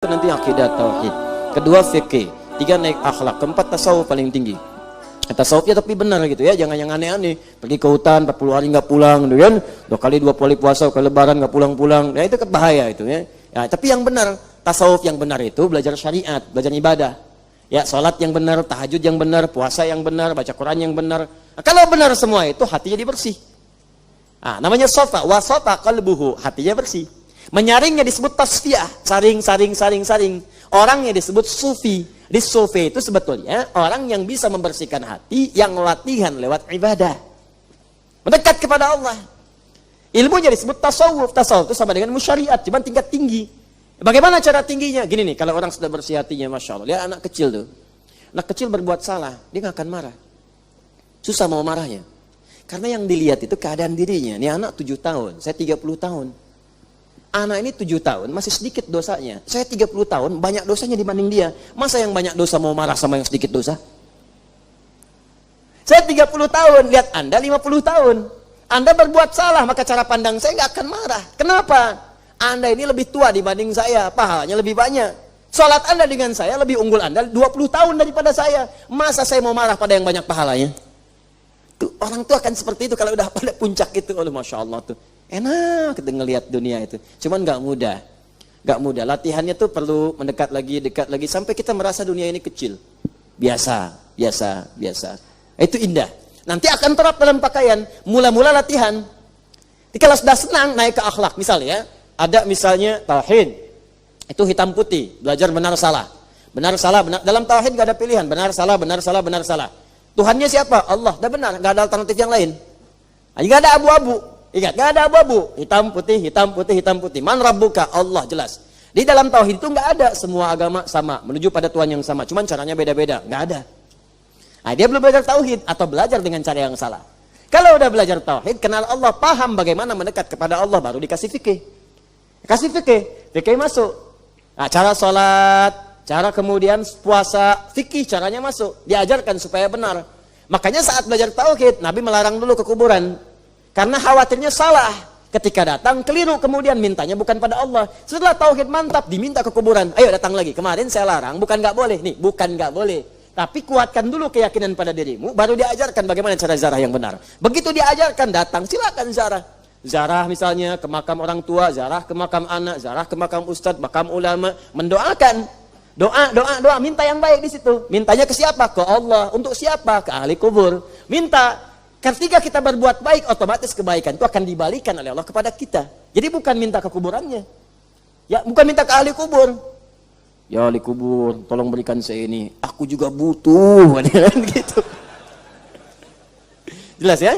Nanti akidah tauhid, kedua fikih, tiga naik akhlak, keempat tasawuf paling tinggi. Tasawufnya tapi benar gitu ya, jangan yang aneh-aneh, pergi ke hutan 40 hari nggak pulang gitu kan, 2 kali puasa ke lebaran nggak pulang-pulang, ya itu bahaya itu ya. Ya tapi yang benar, tasawuf yang benar itu belajar syariat, belajar ibadah, ya sholat yang benar, tahajud yang benar, puasa yang benar, baca Quran yang benar. Nah, kalau benar semua itu hatinya bersih. Nah, namanya sofa, wasofa qalbuhu, hatinya bersih. Menyaringnya disebut tasfiyah, saring. Orangnya disebut sufi. Di sufi itu sebetulnya orang yang bisa membersihkan hati, yang latihan lewat ibadah, mendekat kepada Allah. Ilmunya disebut tasawuf. Tasawuf itu sama dengan musyariat, cuma tingkat tinggi. Bagaimana cara tingginya? Gini nih, kalau orang sudah bersih hatinya, masya Allah. Lihat anak kecil tuh, anak kecil berbuat salah, dia nggak akan marah. Susah mau marahnya, karena yang dilihat itu keadaan dirinya. Ini anak 7 tahun, saya 30 tahun. Anak ini 7 tahun, masih sedikit dosanya. Saya 30 tahun, banyak dosanya dibanding dia. Masa yang banyak dosa mau marah sama yang sedikit dosa? Saya 30 tahun, lihat Anda 50 tahun. Anda berbuat salah, maka cara pandang saya nggak akan marah. Kenapa? Anda ini lebih tua dibanding saya, pahalanya lebih banyak. Sholat Anda dengan saya lebih unggul Anda 20 tahun daripada saya. Masa saya mau marah pada yang banyak pahalanya? Tuh, orang tuh akan seperti itu kalau udah pada puncak itu. Oh, Masya Allah tuh. Enak kita ngelihat dunia itu. Cuman nggak mudah. Nggak mudah. Latihannya tuh perlu mendekat lagi, dekat lagi. Sampai kita merasa dunia ini kecil. Biasa. Itu indah. Nanti akan terap dalam pakaian. Mula-mula latihan. Kalau sudah senang, naik ke akhlak. Misalnya, ada misalnya tauhid. Itu hitam putih. Belajar benar salah. Benar salah. Dalam tauhid nggak ada pilihan. Benar salah. Tuhannya siapa? Allah. Dah benar. Nggak ada alternatif yang lain. Nggak ada abu-abu. Ingat, gak ada abu-abu, hitam putih. Man rabbuka, Allah, jelas. Di dalam tauhid itu gak ada semua agama sama, menuju pada Tuhan yang sama. Cuman caranya beda-beda, gak ada. Nah, dia belum belajar tauhid atau belajar dengan cara yang salah. Kalau udah belajar tauhid, kenal Allah, paham bagaimana mendekat kepada Allah, baru dikasih fikih. Kasih fikih masuk. Nah, cara sholat, cara kemudian puasa, fikih caranya masuk. Diajarkan supaya benar. Makanya saat belajar tauhid, Nabi melarang dulu ke kuburan. Karena khawatirnya salah. Ketika datang keliru, kemudian mintanya bukan pada Allah. Setelah tauhid mantap, diminta ke kuburan. Ayo datang lagi. Kemarin saya larang, bukan nggak boleh. Nih, bukan nggak boleh. Tapi kuatkan dulu keyakinan pada dirimu, baru diajarkan bagaimana cara ziarah yang benar. Begitu diajarkan, datang, silakan ziarah. Ziarah misalnya ke makam orang tua, ziarah ke makam anak, ziarah ke makam ustadz, makam ulama. Mendoakan. Doa, minta yang baik di situ. Mintanya ke siapa? Ke Allah. Untuk siapa? Ke ahli kubur. Minta. Ketika kita berbuat baik, otomatis kebaikan itu akan dibalikan oleh Allah kepada kita. Jadi bukan minta ke kuburannya. Ya, bukan minta ke ahli kubur. Ya ahli kubur, tolong berikan saya ini. Aku juga butuh. Gitu. Jelas ya?